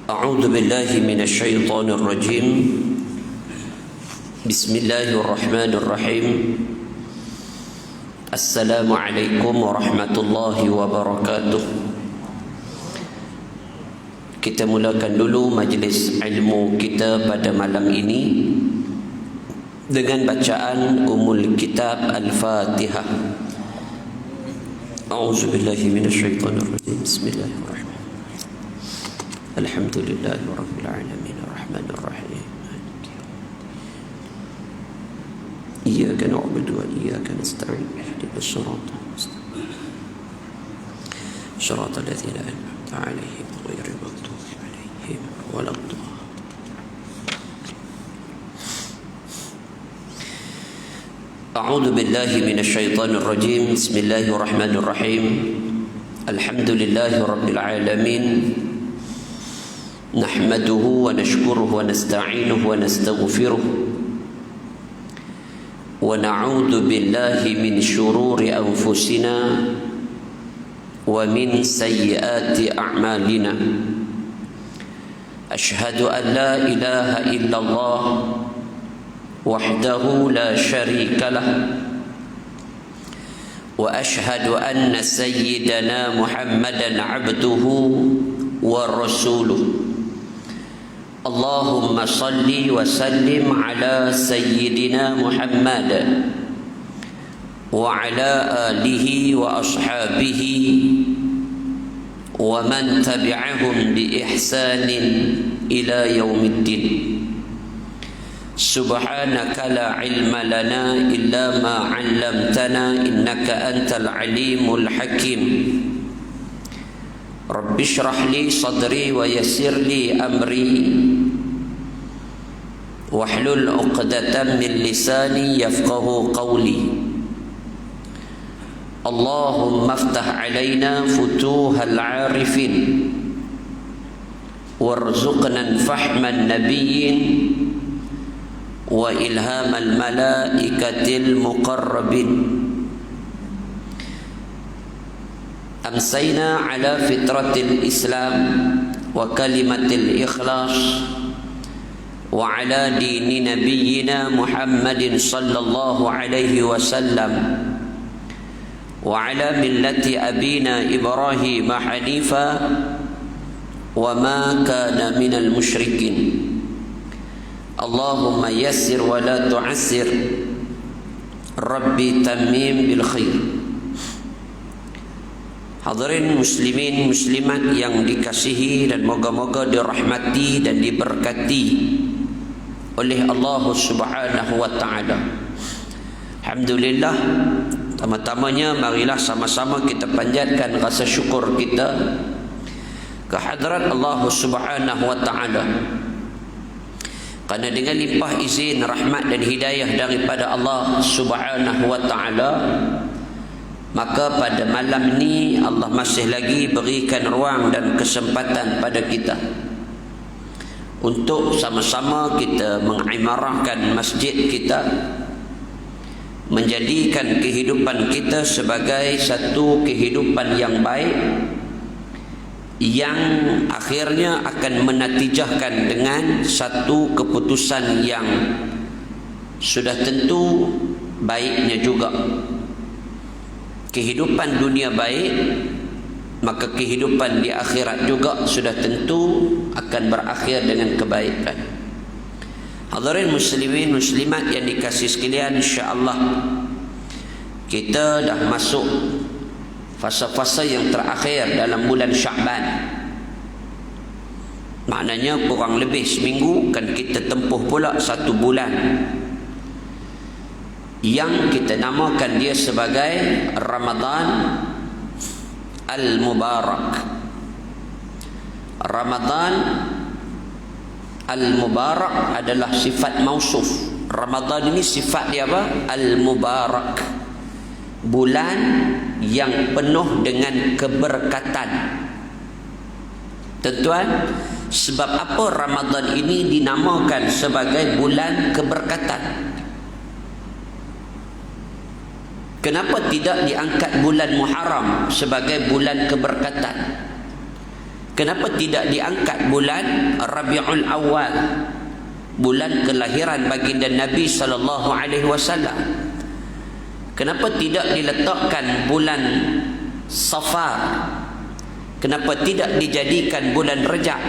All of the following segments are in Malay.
أعوذ بالله من الشيطان الرجيم. بسم الله الرحمن الرحيم. السلام عليكم ورحمة الله وبركاته. Kita mulakan dulu majlis ilmu kita pada malam ini dengan bacaan Ummul Kitab Al-Fatihah. A'udzu billahi minasyaitonir rajim. Bismillahirrahmanirrahim. Alhamdulillahi rabbil alamin arrahmanir rahim. Iyyaka na'budu wa iyyaka nasta'in. Ihdinas siratal mustaqim. Shiratal ladzina an'amta 'alaihim ghairil maghdubi 'alaihim waladdallin. A'udzu billahi minasyaitonir rajim. Bismillahirrahmanirrahim. Alhamdulillahi rabbil alamin. نحمده ونشكره ونستعينه ونستغفره ونعوذ بالله من شرور أنفسنا ومن سيئات أعمالنا. أشهد أن لا إله إلا الله وحده لا شريك له وأشهد أن سيدنا محمدا عبده ورسوله. اللهم صل وسلم على سيدنا محمد وعلى آله وأصحابه ومن تبعهم بإحسان إلى يوم الدين. سبحانك لا علم لنا إلا ما علمتنا إنك أنت العليم الحكيم. رب اشرح لي صدري ويسر لي أمري واحلل عقدة من لساني يفقه قولي. اللهم افتح علينا فتوح العارفين وارزقنا فهم النبيين وإلهام الملائكة المقربين. أمسينا على فطرة الإسلام وكلمة الإخلاص وعلى دين نبينا محمد صلى الله عليه وسلم وعلى ملة أبينا إبراهيم حنيفا وما كان من المشركين. اللهم يسر ولا تعسر ربي تميم بالخير. Hadirin muslimin muslimat yang dikasihi dan moga-moga dirahmati dan diberkati oleh Allah Subhanahu wa taala. Alhamdulillah, pertama-tamanya marilah sama-sama kita panjatkan rasa syukur kita ke hadrat Allah Subhanahu wa taala. Karena dengan limpah izin, rahmat dan hidayah daripada Allah Subhanahu wa taala, maka pada malam ni Allah masih lagi berikan ruang dan kesempatan pada kita untuk sama-sama kita mengimarahkan masjid kita, menjadikan kehidupan kita sebagai satu kehidupan yang baik yang akhirnya akan menatijahkan dengan satu keputusan yang sudah tentu baiknya juga. Kehidupan dunia baik, maka kehidupan di akhirat juga sudah tentu akan berakhir dengan kebaikan. Hadirin muslimin muslimat yang dikasihi sekalian, insya-Allah kita dah masuk fasa-fasa yang terakhir dalam bulan Sya'ban. Maknanya kurang lebih seminggu kan kita tempuh pula satu bulan yang kita namakan dia sebagai Ramadan Al-Mubarak. Ramadan Al-Mubarak adalah sifat mausuf. Ramadan ini sifat dia apa? Al-Mubarak, bulan yang penuh dengan keberkatan. Tuan-tuan, sebab apa Ramadan ini dinamakan sebagai bulan keberkatan? Kenapa tidak diangkat bulan Muharram sebagai bulan keberkatan? Kenapa tidak diangkat bulan Rabiul Awal, bulan kelahiran baginda Nabi sallallahu alaihi wasallam? Kenapa tidak diletakkan bulan Safar? Kenapa tidak dijadikan bulan Rajab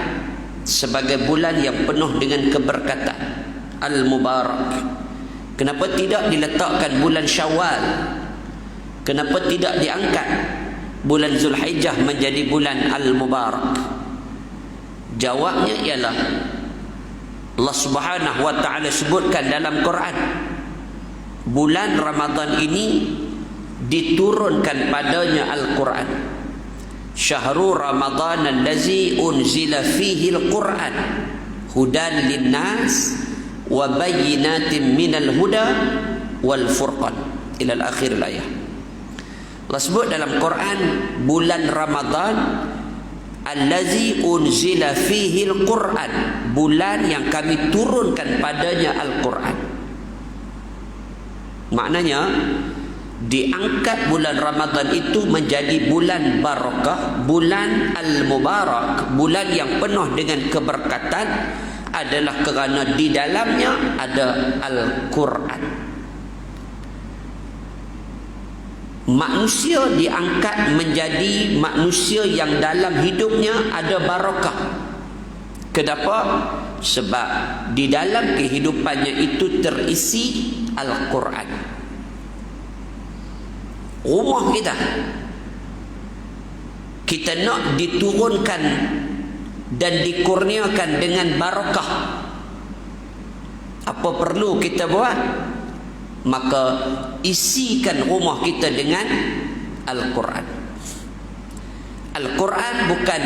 sebagai bulan yang penuh dengan keberkatan, Al-Mubarak? Kenapa tidak diletakkan bulan Syawal? Kenapa tidak diangkat bulan Zulhijjah menjadi bulan Al-Mubarak? Jawabnya ialah Allah Subhanahu wa taala sebutkan dalam Quran, bulan Ramadan ini diturunkan padanya Al-Quran. Syahrul Ramadan allazi unzila fihi al-Quran hudan linnas wa bayyinatin minal huda wal furqan ila al-akhir ayat. Allah sebut dalam Quran bulan Ramadan allazi unzila fihi al-Quran, bulan yang kami turunkan padanya Al-Quran. Maknanya diangkat bulan Ramadan itu menjadi bulan barakah, bulan Al-Mubarak, bulan yang penuh dengan keberkatan adalah kerana di dalamnya ada Al-Quran. Manusia diangkat menjadi manusia yang dalam hidupnya ada barakah. Kenapa? Sebab di dalam kehidupannya itu terisi Al-Quran. Rumah kita nak diturunkan dan dikurniakan dengan barakah. Apa perlu kita buat? Maka isikan rumah kita dengan Al-Quran. Al-Quran bukan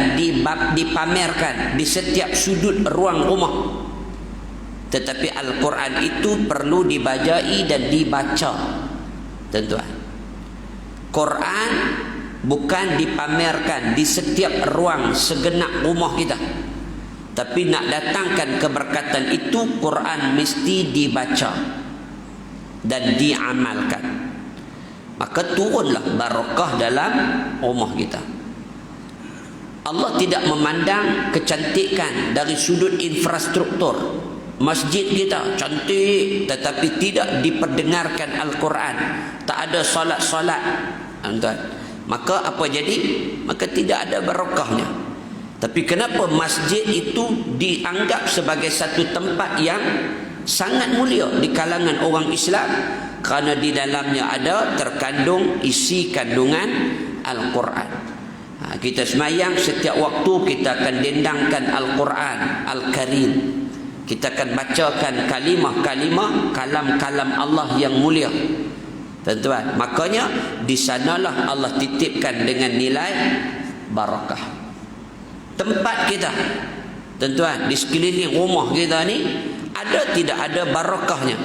dipamerkan di setiap sudut ruang rumah, tetapi Al-Quran itu perlu dibajai dan dibaca, tuan-tuan. Quran bukan dipamerkan di setiap ruang segenap rumah kita, tapi nak datangkan keberkatan itu Quran mesti dibaca dan diamalkan. Maka turunlah barakah dalam rumah kita. Allah tidak memandang kecantikan dari sudut infrastruktur. Masjid kita cantik tetapi tidak diperdengarkan Al-Quran, tak ada solat-solat, maka apa jadi? Maka tidak ada barakahnya. Tapi kenapa masjid itu dianggap sebagai satu tempat yang sangat mulia di kalangan orang Islam? Kerana di dalamnya ada terkandung isi kandungan Al-Quran. Kita semayang setiap waktu kita akan dendangkan Al-Quran Al-Karim. Kita akan bacakan kalimah-kalimah kalam-kalam Allah yang mulia, tuan-tuan. Makanya di sanalah Allah titipkan dengan nilai barakah. Tempat kita, tuan-tuan, di sekeliling rumah kita ni ada tidak ada barakahnya?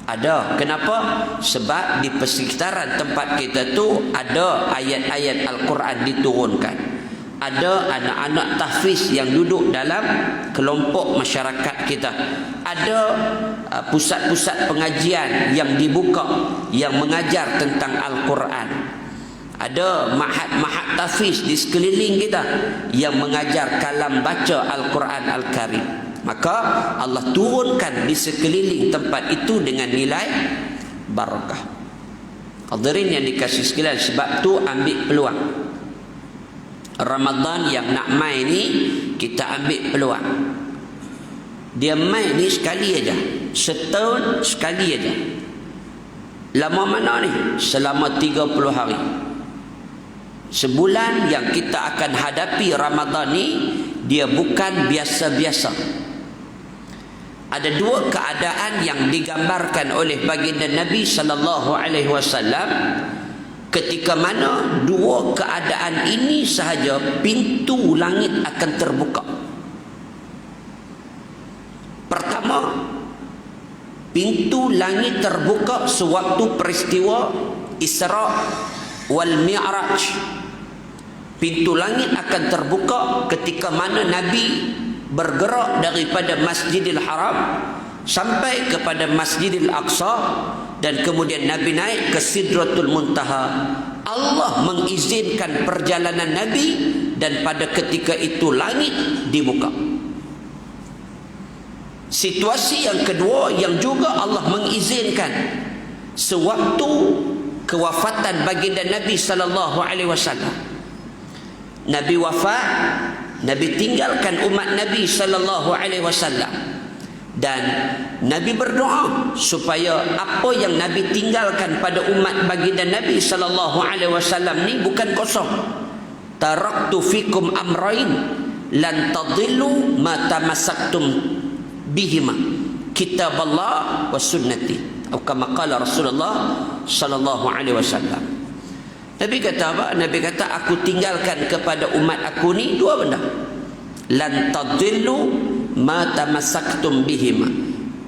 Ada. Kenapa? Sebab di persekitaran tempat kita tu ada ayat-ayat Al-Quran diturunkan. Ada anak-anak tahfiz yang duduk dalam kelompok masyarakat kita. Ada pusat-pusat pengajian yang dibuka yang mengajar tentang Al-Quran. Ada mahat-mahat tahfiz di sekeliling kita yang mengajar kalam baca Al-Quran Al-Karim. Maka Allah turunkan di sekeliling tempat itu dengan nilai barakah. Hadirin yang dikasih sekalian, sebab tu ambil peluang Ramadan yang nak mai ni, kita ambil peluang. Dia mai ni sekali aja, setahun sekali aja. Lama mana ni? Selama 30 hari. Sebulan yang kita akan hadapi Ramadan ni, dia bukan biasa-biasa. Ada dua keadaan yang digambarkan oleh baginda Nabi sallallahu alaihi wasallam. Ketika mana dua keadaan ini sahaja pintu langit akan terbuka. Pertama, pintu langit terbuka sewaktu peristiwa Isra wal Mi'raj. Pintu langit akan terbuka ketika mana Nabi bergerak daripada Masjidil Haram sampai kepada Masjidil Aqsa, dan kemudian Nabi naik ke Sidratul Muntaha. Allah mengizinkan perjalanan Nabi, dan pada ketika itu langit dibuka. Situasi yang kedua yang juga Allah mengizinkan, sewaktu kewafatan baginda Nabi sallallahu alaihi wasallam. Nabi wafat, Nabi tinggalkan umat Nabi sallallahu alaihi wasallam, dan Nabi berdoa supaya apa yang Nabi tinggalkan pada umat baginda Nabi sallallahu alaihi wasallam ni bukan kosong. Taraktu fikum amrain lan tadillu ma tamassaktum bihima, kitaballah wa sunnati, atau kama qala Rasulullah sallallahu alaihi wasallam. Nabi kata apa? Nabi kata, aku tinggalkan kepada umat aku ni dua benda. Lan tadillu ma tamassaktum bihima,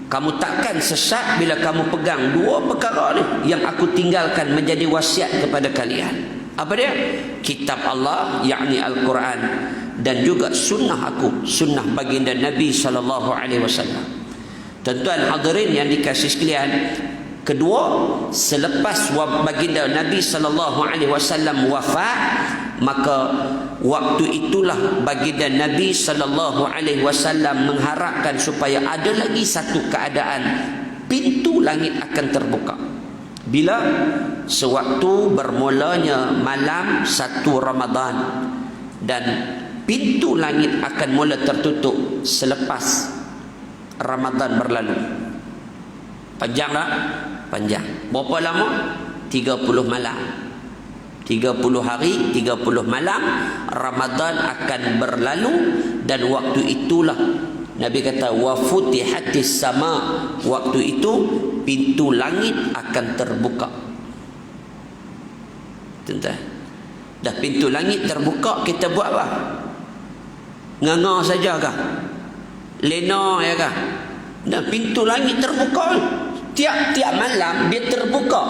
kamu takkan sesat bila kamu pegang dua perkara ni yang aku tinggalkan menjadi wasiat kepada kalian. Apa dia? Kitab Allah, yakni Al-Quran, dan juga sunnah aku, sunnah baginda Nabi sallallahu alaihi wasallam. Tuan-tuan hadirin yang dikasihi sekalian, kedua, selepas baginda Nabi sallallahu alaihi wasallam wafat, maka waktu itulah baginda Nabi sallallahu alaihi wasallam mengharapkan supaya ada lagi satu keadaan, pintu langit akan terbuka. Bila? Sewaktu bermulanya malam 1 Ramadan, dan pintu langit akan mula tertutup selepas Ramadan berlalu. Panjang tak? Panjang. Berapa lama? 30 malam. 30 hari, 30 malam Ramadan akan berlalu, dan waktu itulah Nabi kata wa futihatis sama, waktu itu pintu langit akan terbuka. Tuan-tuan, dah pintu langit terbuka, kita buat apa? Nganga saja kah? Lena ya kah? Dah pintu langit terbuka, tiap-tiap malam dia terbuka.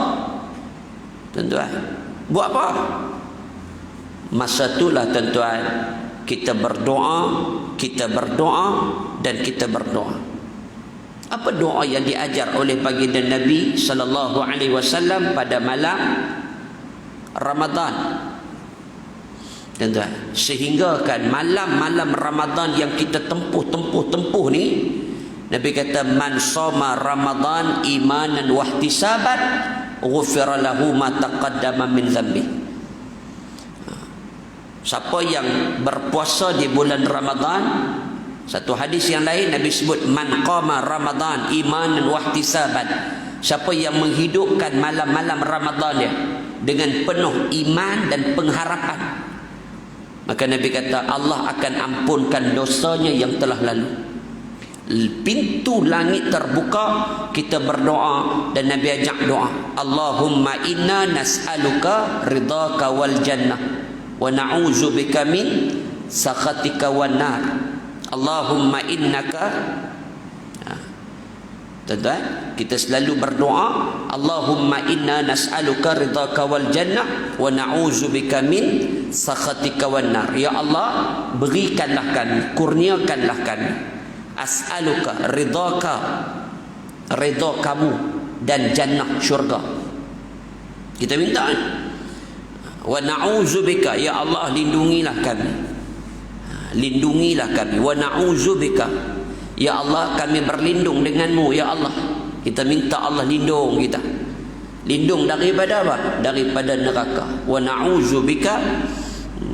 Tuan-tuan, buat apa? Masa itulah tuan-tuan, kita berdoa, dan kita berdoa. Apa doa yang diajar oleh baginda Nabi sallallahu alaihi wasallam pada malam Ramadan? Tuan-tuan, sehingga kan malam-malam Ramadan yang kita tempuh ni, Nabi kata, man shoma Ramadan imanan wa ihtisaban ghufira lahu ma taqaddama min dhanbi. Siapa yang berpuasa di bulan Ramadan, satu hadis yang lain Nabi sebut man qama Ramadan imanan wa ihtisaban, siapa yang menghidupkan malam-malam Ramadan dia dengan penuh iman dan pengharapan, maka Nabi kata Allah akan ampunkan dosanya yang telah lalu. Pintu langit terbuka, kita berdoa, dan Nabi ajak doa, Allahumma inna nas'aluka ridhaka wal jannah wa na'udzubika min sakhatika wan nar. Allahumma innaka, tuan-tuan, kita selalu berdoa, Allahumma inna nas'aluka ridhaka wal jannah wa na'udzubika min sakhatika wan nar. Ya Allah, berikanlah kami, kurniakanlah kami, as'aluka ridhaka, ridha kamu, dan jannah syurga. Kita minta, wa na'udzubika, ya Allah lindungilah kami, lindungilah kami, wa na'udzubika, ya Allah kami berlindung denganmu ya Allah. Kita minta Allah lindung kita, lindung daripada apa? Daripada neraka. Wa na'udzubika,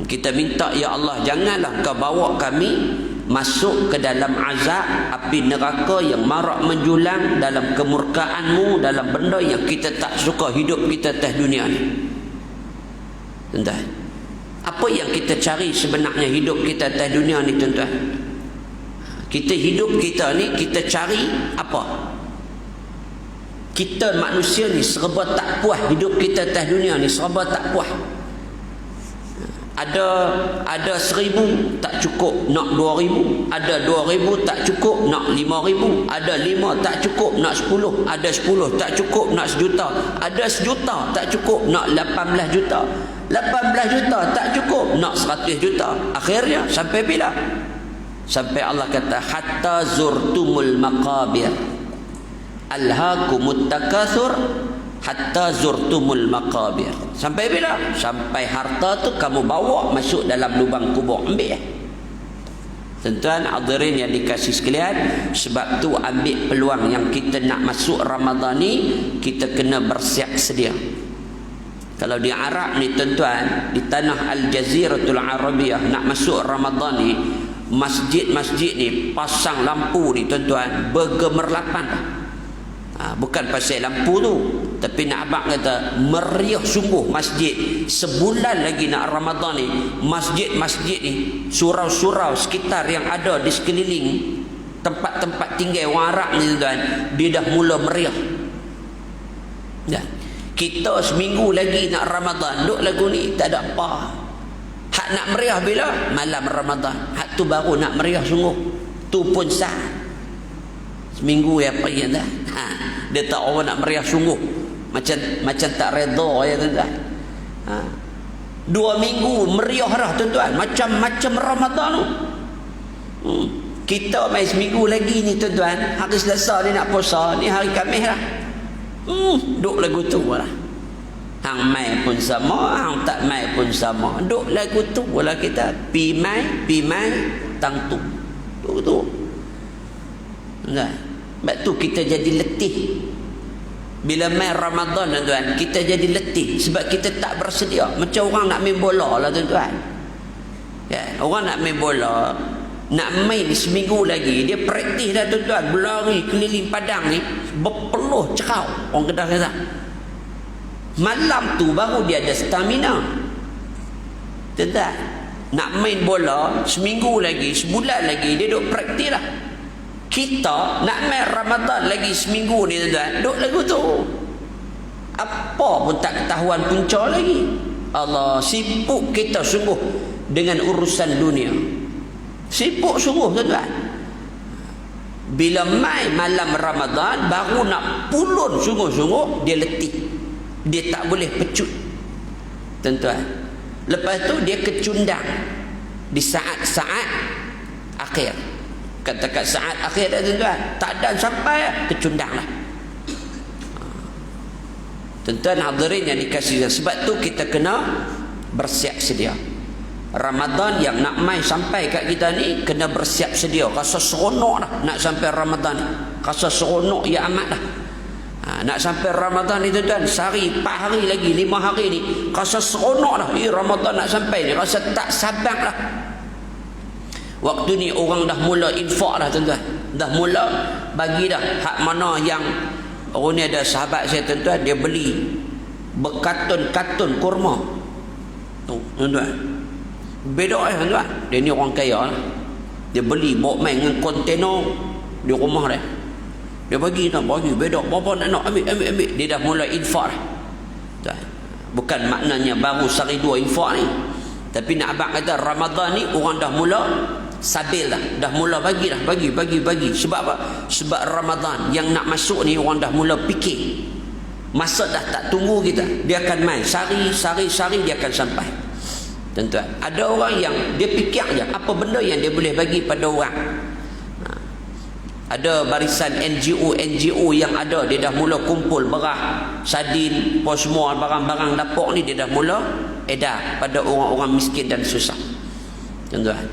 kita minta ya Allah janganlah kau bawa kami masuk ke dalam azab api neraka yang marak menjulang dalam kemurkaanmu, dalam benda yang kita tak suka hidup kita atas dunia ni. Tuan-tuan, apa yang kita cari sebenarnya hidup kita atas dunia ni tuan-tuan? Kita hidup kita ni, kita cari apa? Kita manusia ni serba tak puas hidup kita atas dunia ni, serba tak puas. Ada 1,000 tak cukup nak 2,000, ada 2,000 tak cukup nak 5,000, ada 5 tak cukup nak 10, ada 10 tak cukup nak 1,000,000, ada 1,000,000 tak cukup nak 18 juta, 18 juta tak cukup nak 100 juta. Akhirnya sampai bila? Sampai Allah kata hatta zurtumul maqabir alhaakumut takatsur hatta zurtumul maqabir. Sampai bila? Sampai harta tu kamu bawa masuk dalam lubang kubur. Ambil Tuan-tuan hadirin yang dikasih sekalian, sebab tu ambil peluang yang kita nak masuk Ramadan ni, kita kena bersiap sedia. Kalau di Arab ni tuan-tuan, di tanah Al-Jaziratul Arabiyah nak masuk Ramadan ni, masjid-masjid ni pasang lampu ni tuan-tuan, bergemerlapan. Bukan pasal lampu tu, tapi nak abang kata meriah sungguh masjid. Sebulan lagi nak Ramadan ni, masjid-masjid ni, surau-surau sekitar yang ada di sekeliling tempat-tempat tinggal orang Arab ni tuan, dia dah mula meriah. Kita seminggu lagi nak Ramadan, duk lagu ni tak ada apa. Hak nak meriah bila? Malam Ramadan. Hak tu baru nak meriah sungguh. Tu pun sah. Seminggu ya apa ya dah. Dia tak orang nak meriah sungguh. Macam tak redha ya tuan-tuan. 2 minggu meriah dah tuan-tuan. Macam Ramadan tu. Kita main seminggu lagi ni tuan-tuan. Hari Selasa ni nak puasa, ni hari Khamis lah. Duk lagu tu lah. Hang mai pun sama, hang tak mai pun sama. Duk lagu tu lah kita. Pi mai tang tu. Duk tu. Enggak. Sebab tu kita jadi letih. Bila mai Ramadan tuan-tuan, kita jadi letih sebab kita tak bersedia. Macam orang nak main bola lah tuan-tuan. Orang nak main bola, nak main seminggu lagi, dia praktis dah tuan-tuan, berlari keliling padang ni berpeluh cekau, orang Kedah kata. Malam tu baru dia ada stamina tuan-tuan. Nak main bola seminggu lagi, sebulan lagi, dia duk praktis lah. Kita nak main Ramadan lagi seminggu ni tuan-tuan, duk lagu tu apa pun tak ketahuan punca lagi. Allah, sibuk kita sungguh dengan urusan dunia. Sibuk sungguh tuan-tuan. Bila mai malam Ramadan baru nak pulun sungguh-sungguh, dia letih. Dia tak boleh pecut tuan-tuan. Lepas tu dia kecundang di saat-saat akhir. Katakan saat akhir dah tuan-tuan, tak ada sampai kecundang lah. Tuan-tuan hadirin yang dikasihi, sebab tu kita kena bersiap sedia. Ramadan yang nak mai sampai kat kita ni, kena bersiap sedia. Rasa seronok dah nak sampai Ramadan ni. Rasa seronok ya amat dah. Nak sampai Ramadan ni tuan-tuan, sehari, 4 hari lagi, 5 hari ni, rasa seronok dah. Ramadan nak sampai ni, rasa tak sabar dah. Waktu ni orang dah mula infak dah tuan-tuan. Dah mula bagi dah. Hak mana yang orang ni, ada sahabat saya tuan-tuan, dia beli berkatun-katun kurma. Tu tuan-tuan. Beda tuan-tuan. Dia ni orang kaya lah. Dia beli bawa main dengan kontainer di rumah dia. Dia bagi nak bagi beda. Bapa nak ambil. Dia dah mula infak dah. Tuan. Bukan maknanya baru sehari 2 infak ni. Tapi nak abang kata Ramadan ni orang dah mula sabil dah mula bagi dah, bagi. Sebab apa? Sebab Ramadan yang nak masuk ni orang dah mula fikir. Masa dah tak tunggu kita, dia akan main sari dia akan sampai. Tuan-tuan, ada orang yang dia fikir je apa benda yang dia boleh bagi pada orang. Ada barisan NGO yang ada, dia dah mula kumpul berah, sardin, apa semua barang-barang dapur ni, dia dah mula edar pada orang-orang miskin dan susah. Tuan-tuan,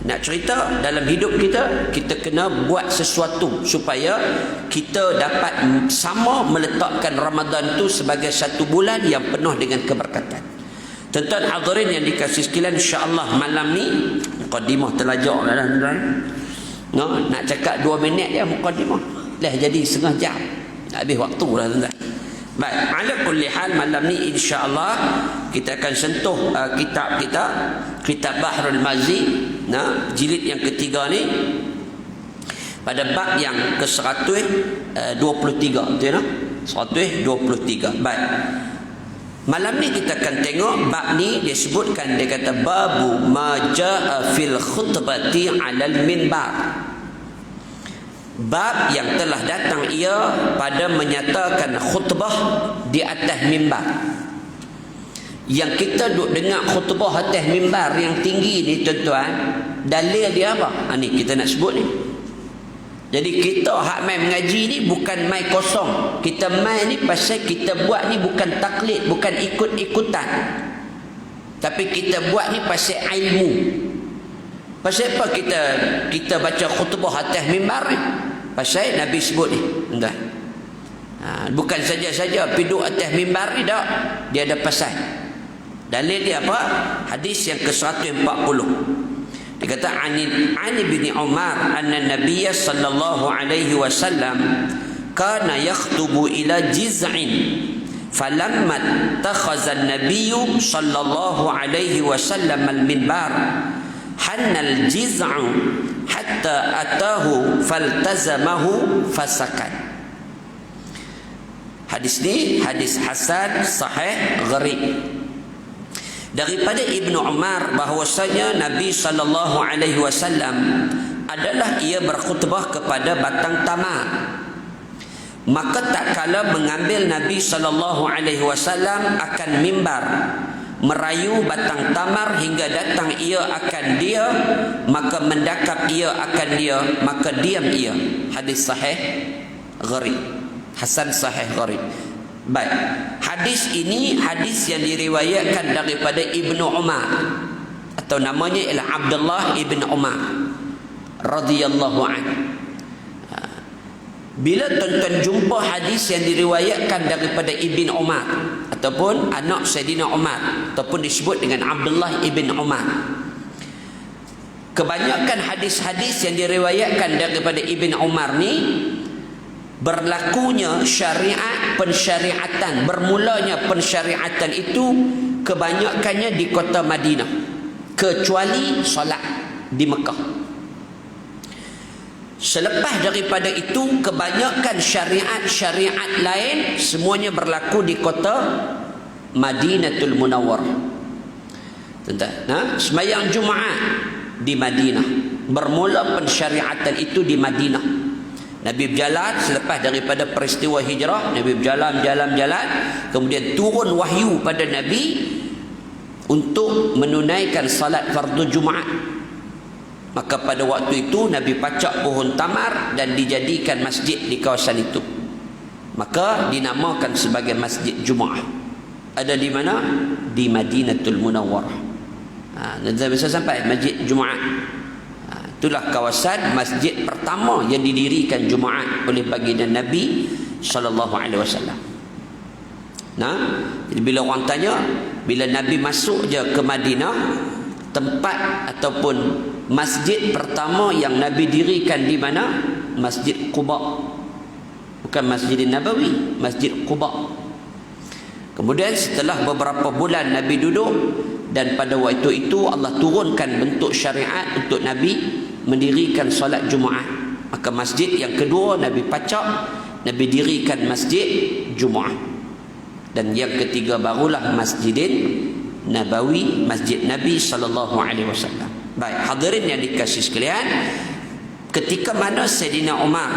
nak cerita dalam hidup kita, kita kena buat sesuatu supaya kita dapat sama meletakkan Ramadan tu sebagai satu bulan yang penuh dengan keberkatan. Tuan-tuan hadirin yang dikasihi sekalian, insya-Allah malam ni mukadimah telajak dah tuan-tuan. Nak cakap 2 minit dia mukadimah. Dah jadi setengah jam. Nak habis waktu dah tuan-tuan. Baik, ala kulli hal malam ni insya-Allah kita akan sentuh kitab kita, kitab Bahrul Mazi, jilid yang ketiga ni, pada bab yang ke-123, betul tak? 123. Baik. Malam ni kita akan tengok bab ni, dia sebutkan, dia kata babu ma jaa fil khutbati 'alal minbar. Bab yang telah datang ia pada menyatakan khutbah di atas mimbar. Yang kita duk dengar khutbah atas mimbar yang tinggi ni tuan-tuan, dalil dia apa? Ni kita nak sebut ni. Jadi kita hak mai mengaji ni bukan mai kosong. Kita mai ni pasal kita buat ni bukan taklid, bukan ikut-ikutan. Tapi kita buat ni pasal ilmu. Pasal apa kita baca khutbah atas mimbar ni? Pasal Nabi sebut ni. Entah. Bukan saja-saja duduk atas mimbar ni dak. Dia ada pasal. Dalil dia apa? Hadis yang ke-140. Dia kata Ani bin Umar anna Nabiy sallallahu alaihi wasallam kana yakhtubu ila jiz'in falamma takhaza an-nabiy sallallahu alaihi wasallam al-minbar hanna al-jiz'u hatta atahu faltazamahu fasakat. Hadis ni hadis hasan sahih gharib daripada Ibnu Umar bahwasanya Nabi sallallahu alaihi wasallam adalah ia berkhutbah kepada batang tamar. Maka tak kala mengambil Nabi sallallahu alaihi wasallam akan mimbar merayu batang tamar hingga datang ia akan dia, maka mendakap ia akan dia, maka diam ia. Hadis sahih gharib, hasan sahih gharib. Baik, hadis ini hadis yang diriwayatkan daripada Ibnu Umar atau namanya ialah Abdullah ibn Umar radhiyallahu anhu. Bila tuan-tuan jumpa hadis yang diriwayatkan daripada Ibn Umar ataupun anak Saidina Umar ataupun disebut dengan Abdullah ibn Umar, kebanyakan hadis-hadis yang diriwayatkan daripada Ibn Umar ni berlakunya syariat pensyariatan, bermulanya pensyariatan itu kebanyakannya di kota Madinah kecuali solat di Mekah. Selepas daripada itu kebanyakan syariat-syariat lain semuanya berlaku di kota Madinatul Munawwarah. Tentang sembahyang Jumaat di Madinah, bermula pensyariatan itu di Madinah. Nabi berjalan selepas daripada peristiwa hijrah, Nabi berjalan, kemudian turun wahyu pada Nabi untuk menunaikan salat fardu Jumaat. Maka pada waktu itu Nabi pacak pohon tamar dan dijadikan masjid di kawasan itu. Maka dinamakan sebagai Masjid Jumaat. Ada di mana? Di Madinatul Munawwarah. Dan saya bisa sampai Masjid Jumaat. Itulah kawasan masjid pertama yang didirikan Jumaat oleh baginda Nabi sallallahu alaihi wasallam. Jadi bila orang tanya, bila Nabi masuk je ke Madinah, tempat ataupun masjid pertama yang Nabi dirikan di mana? Masjid Quba. Bukan Masjid Nabawi, Masjid Quba. Kemudian setelah beberapa bulan Nabi duduk, dan pada waktu itu Allah turunkan bentuk syariat untuk Nabi mendirikan solat Jumaat. Maka masjid yang kedua Nabi pacak, Nabi dirikan Masjid Jumaat. Dan yang ketiga barulah Masjidin Nabawi, Masjid Nabi sallallahu alaihi wasallam. Baik, hadirin yang dikasihi sekalian, ketika mana Sayyidina Umar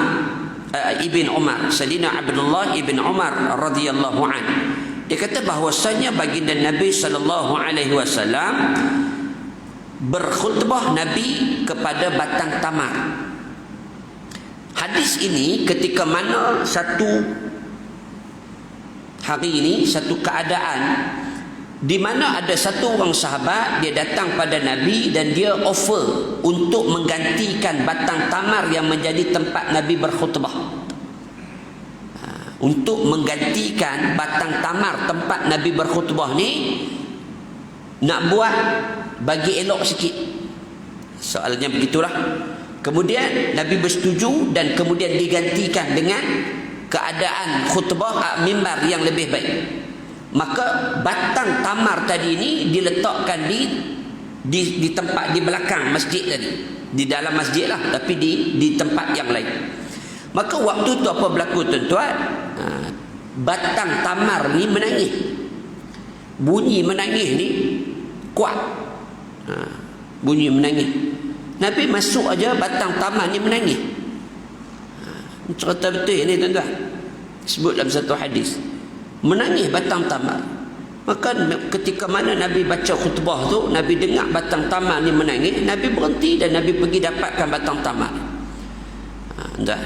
Ibn Umar, Sayyidina Abdullah ibn Umar radhiyallahu anhu, dia kata bahwasanya baginda Nabi sallallahu alaihi wasallam berkhutbah Nabi kepada batang tamar. Hadis ini ketika mana satu hari ini, satu keadaan di mana ada satu orang sahabat, dia datang pada Nabi dan dia offer untuk menggantikan batang tamar yang menjadi tempat Nabi berkhutbah. Untuk menggantikan batang tamar tempat Nabi berkhutbah ni, nak buat bagi elok sikit. Soalnya begitulah. Kemudian Nabi bersetuju dan kemudian digantikan dengan keadaan khutbah mimbar yang lebih baik. Maka batang tamar tadi ini diletakkan di tempat di belakang masjid tadi, di dalam masjid lah, tapi di tempat yang lain. Maka waktu tu apa berlaku tuan-tuan? Batang tamar ni menangis. Bunyi menangis ni kuat. Bunyi menangis. Nabi masuk aja batang tamar ni menangis. Cerita betul ni tuan-tuan. Sebut dalam satu hadis. Menangis batang tamar. Maka ketika mana Nabi baca khutbah tu, Nabi dengar batang tamar ni menangis, Nabi berhenti dan Nabi pergi dapatkan batang tamar. Dah.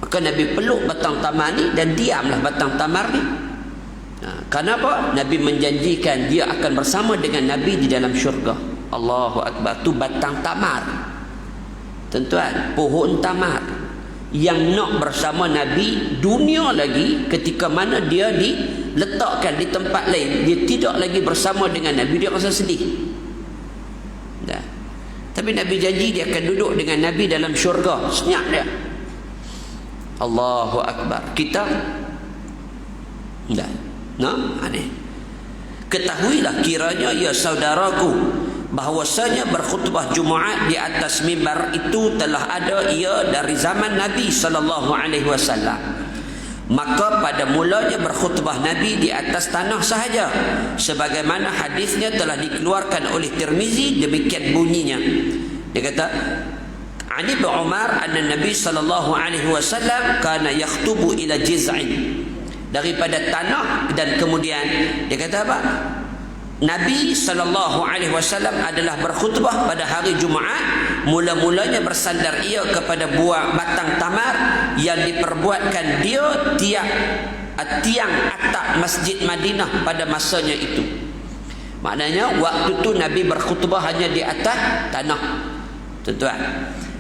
Maka Nabi peluk batang tamar ni dan diamlah batang tamar ni. Kenapa? Nabi menjanjikan dia akan bersama dengan Nabi di dalam syurga. Allahu Akbar. Tu batang tamar. Tuan-tuan, pohon tamar yang nak bersama Nabi dunia lagi, ketika mana dia diletakkan di tempat lain, dia tidak lagi bersama dengan Nabi, dia rasa sedih. Dah. Tapi Nabi janji dia akan duduk dengan Nabi dalam syurga. Senyap dia. Allahu Akbar. Kita dah. Aneh. Ketahuilah kiranya ya saudaraku, bahwasanya berkhutbah Jumaat di atas mimbar itu telah ada ia dari zaman Nabi SAW. Maka pada mulanya berkhutbah Nabi di atas tanah sahaja, sebagaimana hadisnya telah dikeluarkan oleh Tirmizi. Demikian bunyinya. Dia kata, An Ibn Umar anna Nabi SAW kana yakhtubu ila jiz'in, daripada tanah. Dan kemudian dia kata apa? Nabi SAW adalah berkhutbah pada hari Jumaat. Mula-mulanya bersandar ia kepada buah batang tamar yang diperbuatkan dia tiang atap Masjid Madinah pada masanya itu. Maknanya waktu tu Nabi berkhutbah hanya di atas tanah. Tuan-tuan,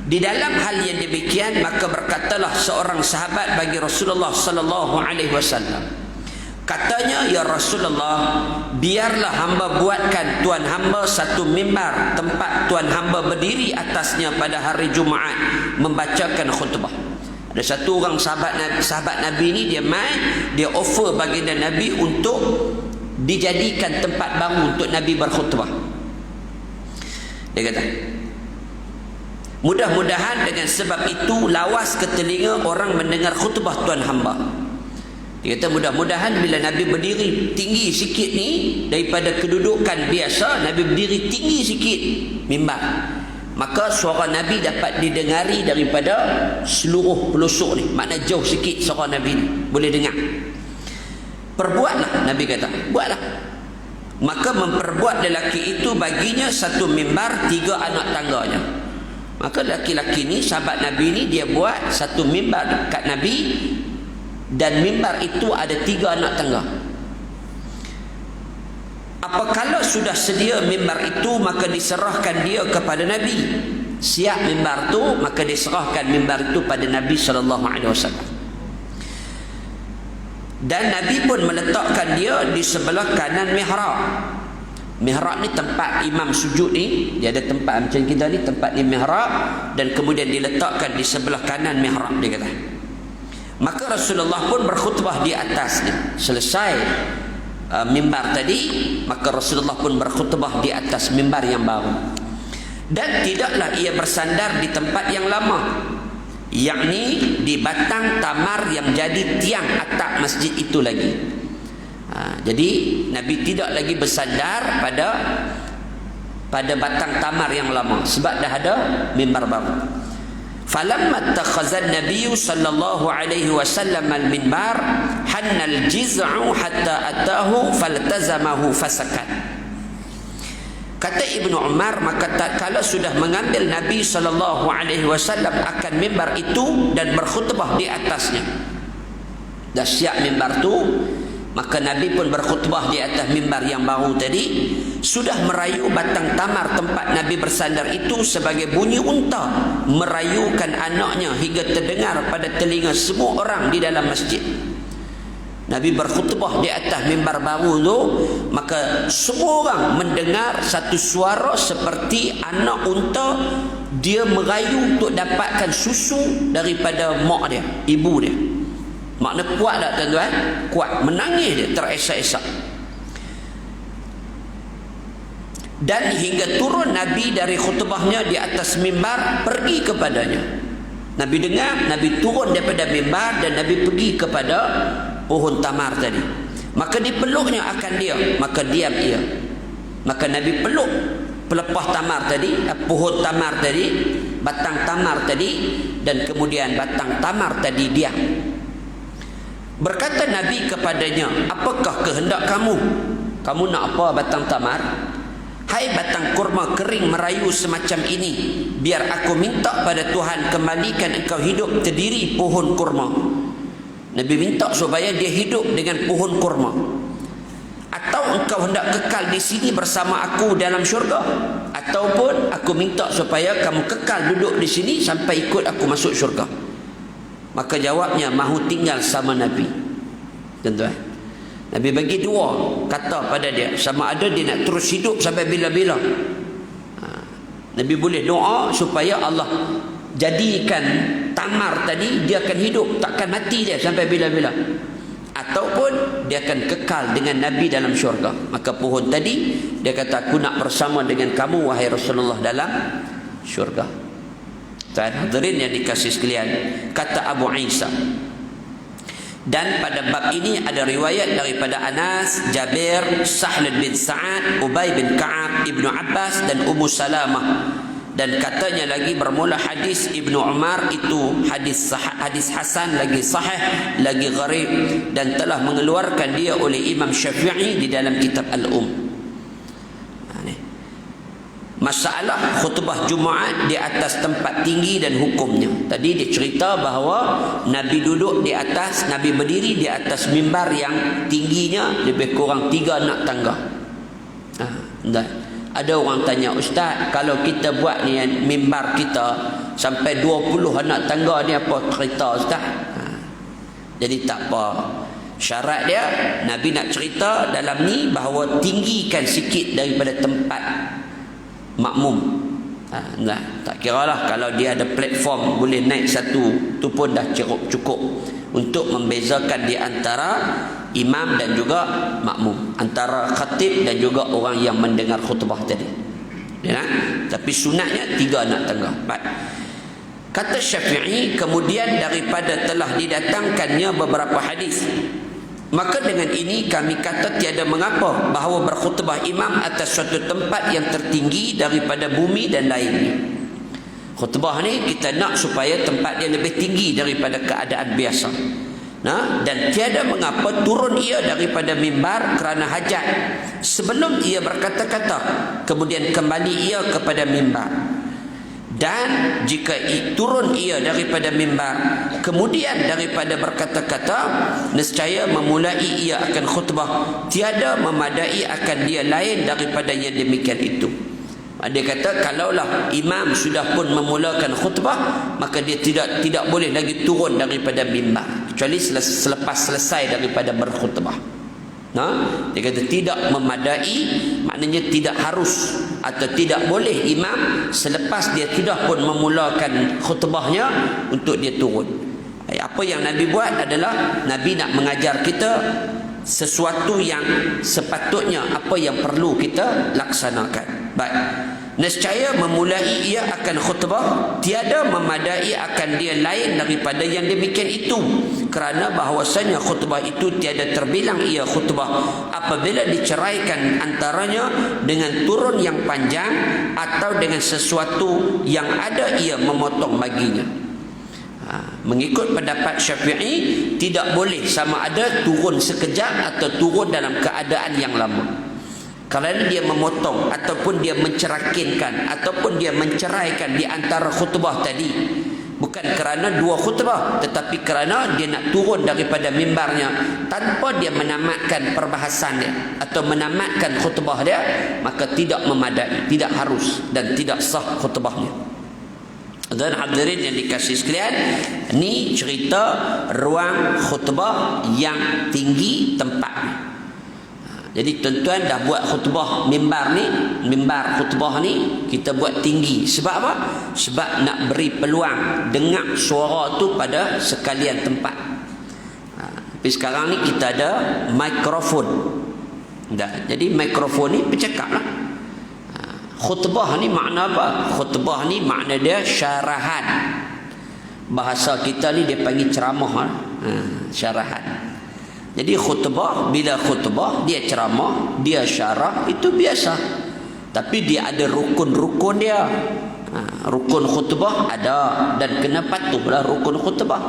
di dalam hal yang demikian, maka berkatalah seorang sahabat bagi Rasulullah sallallahu alaihi wasallam. Katanya, ya Rasulullah, biarlah hamba buatkan tuan hamba satu mimbar, tempat tuan hamba berdiri atasnya pada hari Jumaat membacakan khutbah. Ada satu orang sahabat Nabi ni, dia offer baginda Nabi untuk dijadikan tempat baru untuk Nabi berkhutbah. Dia kata, mudah-mudahan dengan sebab itu lawas ke telinga orang mendengar khutbah tuan hamba. Dia kata mudah-mudahan bila Nabi berdiri tinggi sikit ni, daripada kedudukan biasa, Nabi berdiri tinggi sikit mimbar, maka suara Nabi dapat didengari daripada seluruh pelosok ni. Makna jauh sikit suara Nabi ni boleh dengar. Perbuatlah, Nabi kata, buatlah. Maka memperbuat lelaki itu baginya satu mimbar 3 anak tangganya. Maka lelaki-lelaki ni, sahabat Nabi ni, dia buat satu mimbar dekat Nabi, dan mimbar itu ada 3 anak tangga. Apakala sudah sedia mimbar itu, maka diserahkan dia kepada Nabi. Siap mimbar tu, maka diserahkan mimbar itu pada Nabi SAW. Dan Nabi pun meletakkan dia di sebelah kanan mihrab. Mihrab ni tempat imam sujud ni, dia ada tempat macam kita ni, tempat ni mihrab, dan kemudian diletakkan di sebelah kanan mihrab, dia kata. Maka Rasulullah pun berkhutbah di atasnya. Selesai mimbar tadi, maka Rasulullah pun berkhutbah di atas mimbar yang baru. Dan tidaklah ia bersandar di tempat yang lama, yakni di batang tamar yang jadi tiang atap masjid itu lagi. Jadi Nabi tidak lagi bersandar pada batang tamar yang lama, sebab dah ada mimbar baru. Falamma takhazan Nabi sallallahu alaihi wasallam al-minbar hanna al-jiz'u hatta atahu faltazamahu fasakat. Kata Ibnu Umar, maka tatkala sudah mengambil Nabi sallallahu alaihi wasallam akan mimbar itu dan berkhutbah di atasnya, dah siap mimbar tu, maka Nabi pun berkhutbah di atas mimbar yang baru tadi. Sudah merayu batang tamar tempat Nabi bersandar itu sebagai bunyi unta merayukan anaknya hingga terdengar pada telinga semua orang di dalam masjid. Nabi berkhutbah di atas mimbar baru tu, maka semua orang mendengar satu suara seperti anak unta dia merayu untuk dapatkan susu daripada mak dia, ibu dia. Makna kuat tak tuan-tuan? Kuat, menangis dia, teresak-esak. Dan hingga turun Nabi dari khutbahnya di atas mimbar, pergi kepadanya. Nabi dengar, Nabi turun daripada mimbar dan Nabi pergi kepada pohon tamar tadi. Maka dipeluknya akan dia, maka diam ia. Maka Nabi peluk pelepah tamar tadi, pohon tamar tadi, batang tamar tadi, dan kemudian batang tamar tadi diam. Berkata Nabi kepadanya, apakah kehendak kamu? Kamu nak apa batang tamar? hai batang kurma kering merayu semacam ini, biar aku minta pada Tuhan kembalikan engkau hidup terdiri pohon kurma. Nabi minta supaya dia hidup dengan pohon kurma. Atau engkau hendak kekal di sini bersama aku dalam syurga, ataupun aku minta supaya kamu kekal duduk di sini sampai ikut aku masuk syurga. Maka jawabnya, mahu tinggal sama Nabi. Tuan-tuan, Nabi bagi dua kata pada dia, sama ada dia nak terus hidup sampai bila-bila. Nabi boleh doa supaya Allah jadikan tamar tadi dia akan hidup, takkan mati dia sampai bila-bila, ataupun dia akan kekal dengan Nabi dalam syurga. Maka pohon tadi dia kata, aku nak bersama dengan kamu wahai Rasulullah dalam syurga. Tuan hadirin yang dikasihi sekalian, kata Abu Isa, dan pada bab ini ada riwayat daripada Anas, Jabir, Sahl bin Sa'ad, Ubay bin Ka'ab, Ibnu Abbas dan Ummu Salamah. Dan katanya lagi bermula hadis Ibnu Umar itu hadis hasan, lagi sahih, lagi gharib, dan telah mengeluarkan dia oleh Imam Syafi'i di dalam kitab Al-Um. Masalah khutbah Jumaat di atas tempat tinggi dan hukumnya. Tadi dia cerita bahawa Nabi duduk di atas, Nabi berdiri di atas mimbar yang tingginya lebih kurang 3 anak tangga. Ada orang tanya, Ustaz, kalau kita buat ni mimbar kita sampai 20 anak tangga ni apa cerita Ustaz? Jadi tak apa. Syarat dia, Nabi nak cerita dalam ni bahawa tinggikan sikit daripada tempat makmum. Tak kiralah kalau dia ada platform boleh naik satu, tu pun dah cukup untuk membezakan di antara imam dan juga makmum, antara khatib dan juga orang yang mendengar khutbah tadi. Ya, tapi sunatnya 3 anak tangga. Baik. Kata Syafi'i, kemudian daripada telah didatangkannya beberapa hadis, maka dengan ini kami kata tiada mengapa bahawa berkhutbah imam atas suatu tempat yang tertinggi daripada bumi dan lainnya. Khutbah ni kita nak supaya tempat dia lebih tinggi daripada keadaan biasa. Dan tiada mengapa turun ia daripada mimbar kerana hajat sebelum ia berkata-kata, kemudian kembali ia kepada mimbar. Dan jika turun ia daripada mimbar kemudian daripada berkata-kata, nescaya memulai ia akan khutbah, tiada memadai akan dia lain daripada yang demikian itu. Dia kata kalaulah imam sudah pun memulakan khutbah, maka dia tidak boleh lagi turun daripada mimbar kecuali selepas selesai daripada berkhutbah. Dia kata tidak memadai, maknanya tidak harus atau tidak boleh imam selepas dia sudah pun memulakan khutbahnya untuk dia turun. Apa yang Nabi buat adalah Nabi nak mengajar kita sesuatu yang sepatutnya, apa yang perlu kita laksanakan. Baik. Nescaya memulai ia akan khutbah, tiada memadai akan dia lain daripada yang demikian itu, kerana bahawasanya khutbah itu tiada terbilang ia khutbah apabila diceraikan antaranya dengan turun yang panjang atau dengan sesuatu yang ada ia memotong baginya. Mengikut pendapat Syafi'i, tidak boleh sama ada turun sekejap atau turun dalam keadaan yang lama. Kerana dia memotong ataupun dia mencerakinkan ataupun dia menceraikan di antara khutbah tadi, bukan kerana 2 khutbah, tetapi kerana dia nak turun daripada mimbarnya tanpa dia menamatkan perbahasan dia atau menamatkan khutbah dia, maka tidak memadai, tidak harus dan tidak sah khutbahnya. Dan hadirin yang dikasihi sekalian, ni cerita ruang khutbah yang tinggi tempatnya. Jadi tuan-tuan dah buat khutbah mimbar ni, mimbar khutbah ni kita buat tinggi. Sebab apa? Sebab nak beri peluang dengar suara tu pada sekalian tempat. Tapi sekarang ni kita ada mikrofon. Jadi mikrofon ni bercakap lah. Khutbah ni makna apa? Khutbah ni makna dia syarahan. Bahasa kita ni dia panggil ceramah. Syarahan. Jadi khutbah, bila khutbah dia ceramah, dia syarah, itu biasa. Tapi dia ada rukun-rukun dia. Rukun khutbah ada, dan kena patuhlah rukun khutbah.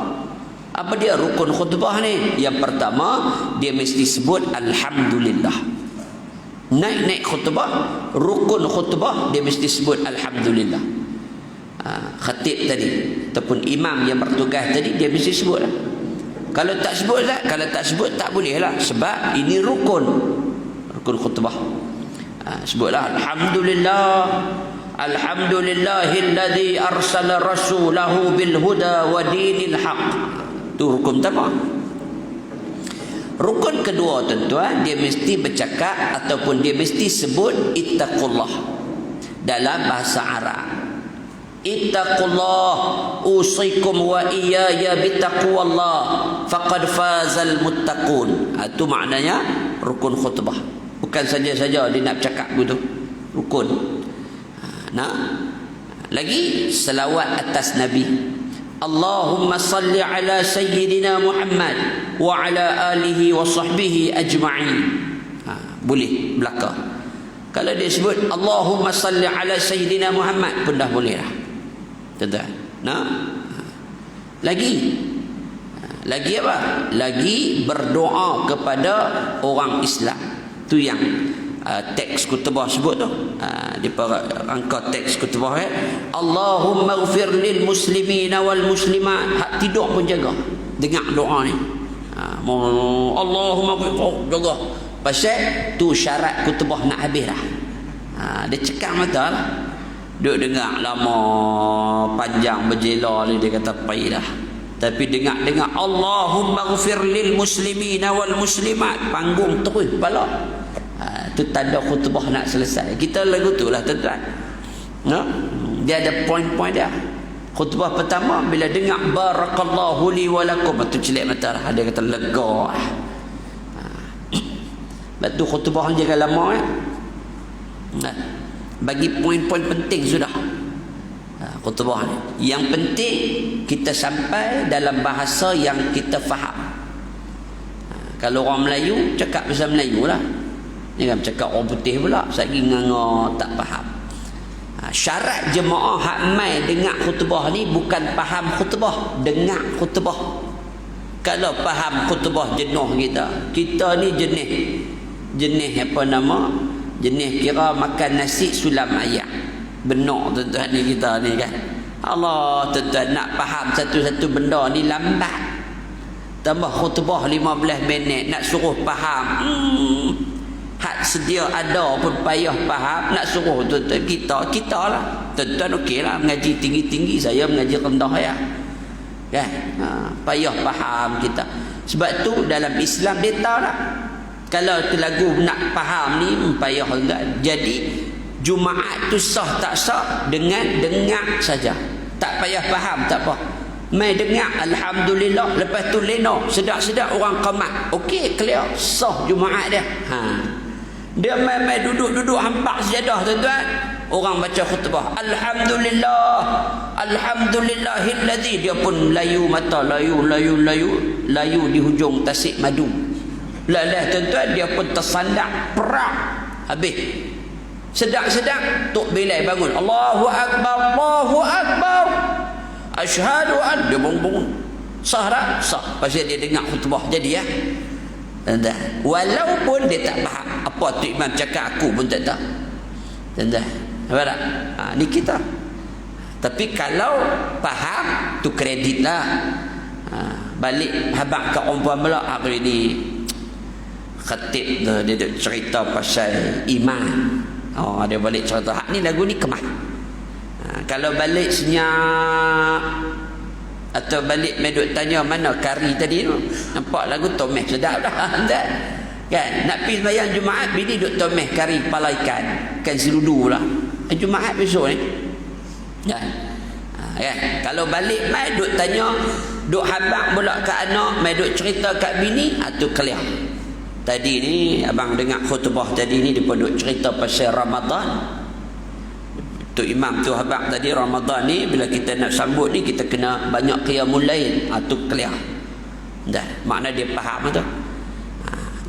Apa dia rukun khutbah ni? Yang pertama, dia mesti sebut Alhamdulillah. naik khutbah, rukun khutbah dia mesti sebut alhamdulillah. Khatib tadi ataupun imam yang bertugas tadi dia mesti sebut lah. Kalau tak sebut tak boleh lah, sebab ini rukun khutbah. Sebutlah alhamdulillah, alhamdulillahilladzi arsala rasulahu bil huda wa dinil haq. Itu rukun pertama. Rukun kedua tuan-tuan, dia mesti bercakap ataupun dia mesti sebut ittaqullah dalam bahasa Arab. Ittaqullah usikum wa iyaya bitaqwallah faqad fazal muttaqun. Itu maknanya rukun khutbah. Bukan saja-saja dia nak bercakap begitu. Rukun. Nah, lagi selawat atas Nabi. Allahumma salli ala sayyidina Muhammad wa ala alihi wa sahbihi ajma'in. Boleh belakang. Kalau dia sebut Allahumma salli ala sayyidina Muhammad pun dah boleh lah. Tuan-tuan. Nah. Lagi apa? Lagi berdoa kepada orang Islam. Tu yang teks khutbah sebut tu. Di angka teks khutbah Allahumma ighfir lil muslimina wal muslimat. Hak tidur pun jaga. Dengar doa ni. Allahumma jaga. Pasal tu syarat khutbah nak habis dah. Dia cekak mata lah. Duk dengar lama panjang berjela ni dia kata pai dah. Tapi dengar Allahumma ighfir lil muslimina wal muslimat, panggung terus kepala. Itu tanda khutbah nak selesai. Kita lagu tu lah tuan-tuan. No? Dia ada poin-poin dia. Khutbah pertama bila dengar barakallahu li wa lakum, tu celik mata lah. Dia kata lega. Batu khutbah jangan lama bagi poin-poin penting sudah. Khutbah ni yang penting kita sampai dalam bahasa yang kita faham. Kalau orang Melayu cakap bahasa Melayu lah. Jangan cakap orang putih pula sagi nganga tak faham. Syarat jemaah hak mai dengar khutbah ni bukan faham khutbah, dengar khutbah. Kalau faham khutbah jenuh kita ni jenis apa nama, jenis kira makan nasi sulam ayam. Benar tuan-tuan ni kita ni kan. Allah tuan-tuan nak faham satu-satu benda ni lambat. Tambah khutbah 15 minit nak suruh faham. Hak sedia ada pun payah faham, nak suruh tuan-tuan kita lah. Tuan-tuan okey lah mengaji tinggi-tinggi, saya mengaji rendah ya. Kan? Payah faham kita. Sebab tu dalam Islam dia tahu lah. Kalau tu lagu nak faham ni payah enggak. Jadi Jumaat tu sah tak sah dengan dengar saja. Tak payah faham tak apa. Mai dengar alhamdulillah, lepas tu leno sedap-sedap orang qamat. Okey clear, sah Jumaat dia. Dia mai duduk hampak sejadah tuan-tuan. Orang baca khutbah alhamdulillah, alhamdulillahilladzi, dia pun layu mata, layu di hujung tasik madu. Lalah tuan-tuan dia pun tersandak perak habis. Sedang tok bilai bangun, Allahu akbar, Allahu akbar, asyhadu an, dia bangun. Sah tak? Sah. Pasal dia dengar khutbah jadi ya. Tuan-tuan, walaupun dia tak faham apa tu imam cakap, aku pun tak tahu. Tuan-tuan, apa tak? Ni kita. Tapi kalau faham tu kredit lah. Balik habaq ke orang pula hari ni khatib tu dia duk cerita pasal iman. Dia balik cerita hak ni lagu ni kemah. Kalau balik senyap atau balik meduk tanya mana kari tadi tu, nampak lagu tomeh sedap dah. Kan nak pergi sembahyang Jumaat bini duk tomeh kari kepala ikan siludu lah Jumaat besok ni kan. Kan kalau balik mai duk tanya, duk habaq pula kat anak, mai duk cerita kat bini, tu clear. Tadi ni abang dengar khutbah tadi ni dia pun duk cerita pasal Ramadan. Tu imam tu habaq tadi Ramadan ni bila kita nak sambut ni kita kena banyak qiyamul lail. Tu clear. Dah, makna dia faham tu.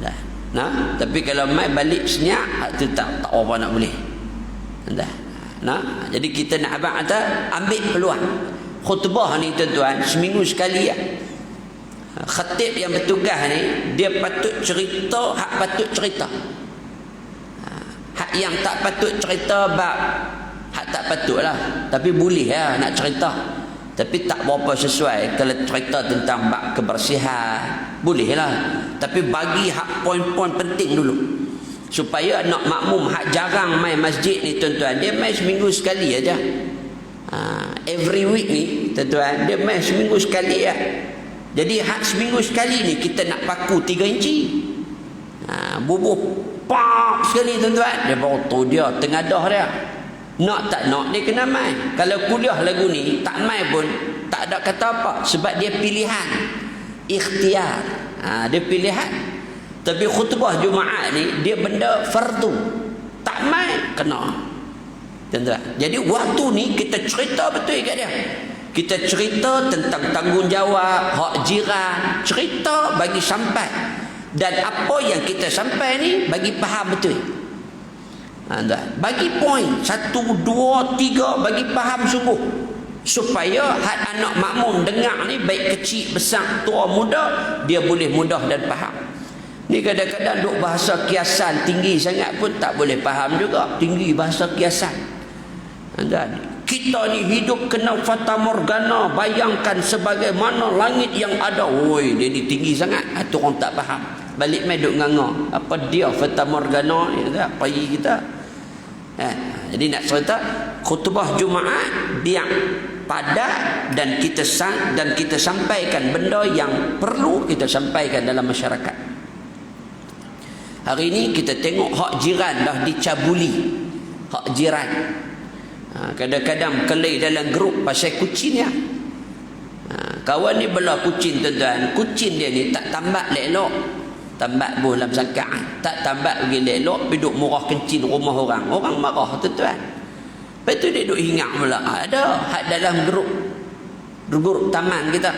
Dah. Nah, tapi kalau mai balik senyap tu tak apa nak boleh. Dah. Nah, jadi kita nak abang kata ambil peluang. Khutbah ni tuan-tuan seminggu sekali ya. Khatib yang bertugas ni dia patut cerita hak patut cerita. Hak yang tak patut cerita bab hak tak patut lah, tapi boleh lah nak cerita, tapi tak berapa sesuai. Kalau cerita tentang bab kebersihan boleh lah, tapi bagi hak poin-poin penting dulu, supaya anak makmum hak jarang main masjid ni tuan-tuan, dia main seminggu sekali aja. Every week ni tuan-tuan, dia main seminggu sekali lah. Jadi hak seminggu sekali ni kita nak paku 3 inci, bubuh pak sekali tuan-tuan, dia baru tu dia tengadah dia. Nak tak nak dia kena main. Kalau kuliah lagu ni tak main pun tak ada kata apa, sebab dia pilihan, ikhtiar. Dia pilihan. Tapi khutbah Jumaat ni dia benda fardu, tak main kena tuan-tuan. Jadi waktu ni kita cerita betul kat dia, kita cerita tentang tanggungjawab hak jiran, cerita bagi sampai. Dan apa yang kita sampai ni bagi faham betul. Bagi poin 1, 2, 3, bagi faham sungguh, supaya hak anak makmum dengar ni, baik kecil, besar, tua, muda, dia boleh mudah dan faham. Ni kadang-kadang duk bahasa kiasan tinggi sangat pun tak boleh faham juga. Tinggi bahasa kiasan. Kita ni hidup kena fata morgana, bayangkan sebagaimana langit yang ada. Oi, dia ni tinggi sangat. Itu orang tak faham. Balik main duk nganga. Apa dia fata morgana ni? Pagi kita. Jadi nak cerita khutbah Jumaat dia padat, dan kita sampaikan benda yang perlu kita sampaikan dalam masyarakat. Hari ini kita tengok hak jiran dah dicabuli. Hak jiran. Kadang-kadang kelai dalam grup pasal kucing ya. Kawan ni bela kucing tuan-tuan. Kucing dia ni tak tambak elok. Tambak buh dalam sangkaan. Tak tambak pergi elok, duduk murah kencing rumah orang. Orang marah tuan-tuan. Lepas tu dia duduk ingat pula. Ada hak dalam grup taman kita.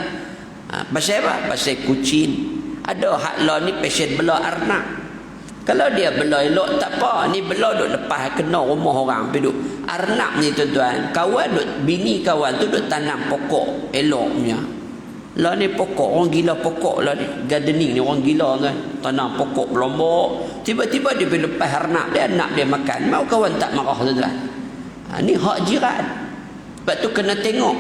Pasal apa? Pasal kucing. Ada hak lah ni pasal bela arnab. Kalau dia bela elok tak apa, ni bela duk lepas kena rumah orang pergi duk. Arnab ni tuan-tuan, bini kawan tu duk tanam pokok elok punya. Lah ni pokok, orang gila pokok lah ni. Gardening ni orang gila kan. Tanam pokok lombok. Tiba-tiba dia pergi lepas arnab dia, anak dia makan. Mau kawan tak marah tuan-tuan. Ni hak jiran. Sebab tu kena tengok.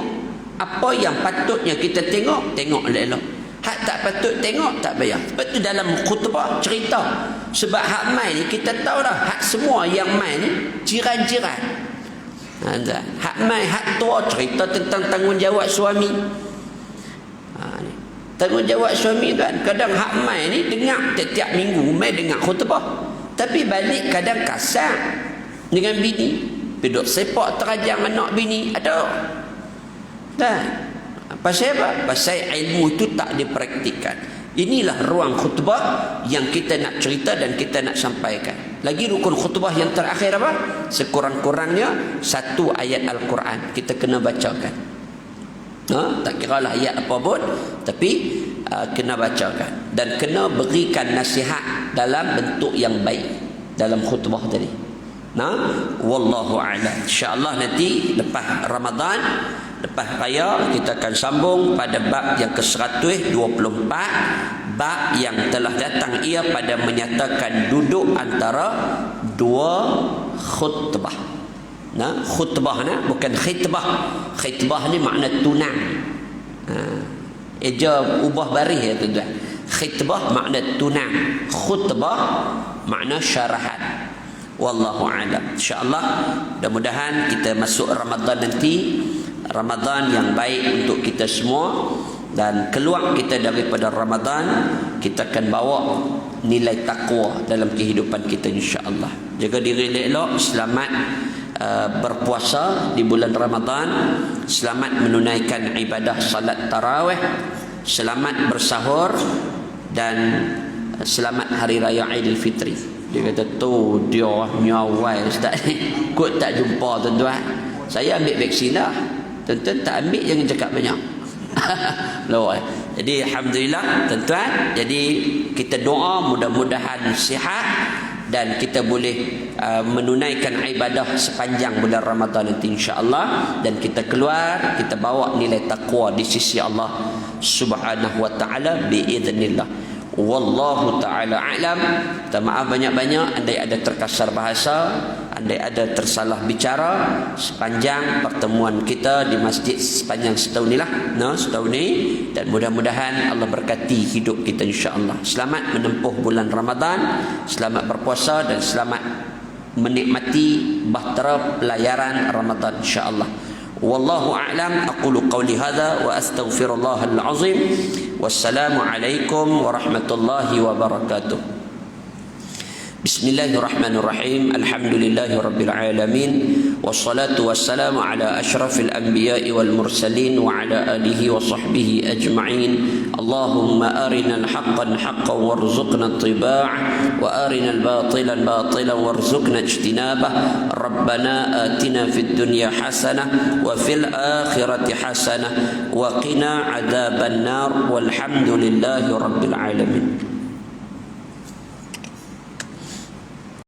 Apa yang patutnya kita tengok elok. Hak tak patut tengok tak payah. Sebab tu dalam khutbah cerita. Sebab hak main ni kita tahu dah, hak semua yang main ni jiran-jiran. Hak main, hak tua cerita tentang tanggungjawab suami. Tanggungjawab suami kan, kadang hak main ni dengar tiap minggu main dengar khutbah, tapi balik kadang kasar dengan bini, duduk sepak terajang anak bini ada. Pasal apa? Pasal ilmu itu tak dipraktikkan. Inilah ruang khutbah yang kita nak cerita dan kita nak sampaikan. Lagi rukun khutbah yang terakhir apa? Sekurang-kurangnya 1 ayat Al-Quran kita kena bacakan. Tak kira lah ayat apa pun, tapi kena bacakan. Dan kena berikan nasihat dalam bentuk yang baik dalam khutbah tadi. Wallahu a'lam. InsyaAllah nanti lepas Ramadan, lepas raya, kita akan sambung pada bab yang ke-124, bab yang telah datang ia pada menyatakan duduk antara 2 khutbah. Khutbah bukan khitbah. Khitbah ni makna tunang. Eja ubah baris ya tuan-tuan. Khitbah makna tunang. Khutbah makna syarahan. Wallahu a'lam. InsyaAllah mudah-mudahan kita masuk Ramadan nanti, Ramadan yang baik untuk kita semua, dan keluar kita daripada Ramadan kita akan bawa nilai takwa dalam kehidupan kita insya-Allah. Jaga diri elok, selamat berpuasa di bulan Ramadan, selamat menunaikan ibadah salat tarawih, selamat bersahur, dan selamat hari raya Aidilfitri. Dia kata tu dia nyawai ustaz ni, kot tak jumpa tuan-tuan. Saya ambil vaksin dah. Tuan-tuan tak ambil jangan cakap banyak. Loh. Jadi alhamdulillah tuan-tuan, jadi kita doa mudah-mudahan sihat dan kita boleh menunaikan ibadah sepanjang bulan Ramadan nanti insya-Allah, dan kita keluar kita bawa nilai takwa di sisi Allah Subhanahu wa taala biiznillah. Wallahu ta'ala a'lam. Minta maaf banyak-banyak andai ada terkasar bahasa, andai ada tersalah bicara sepanjang pertemuan kita di masjid sepanjang setahun ni lah, setahun ni. Dan mudah-mudahan Allah berkati hidup kita insya-Allah. Selamat menempuh bulan Ramadan, selamat berpuasa dan selamat menikmati bahtera pelayaran Ramadan insya-Allah. Wallahu a'lam. Aqulu qawli hadha wa astaghfirullahal azim. Wassalamu alaikum warahmatullahi wabarakatuh. Bismillahirrahmanirrahim. Alhamdulillahi rabbil alamin. Wassalatu wassalamu ala ashrafil anbiya'i wal mursalin wa ala alihi wa sahbihi ajma'in. Allahumma arinal haqqan haqqan warzuqna ittiba'ah wa arinal batilan batilan warzuqna ijtinabah. Rabbana atina fid dunya hasanah wa fil akhirati hasanah wa qina adzaban nar. Walhamdulillahi rabbil alamin.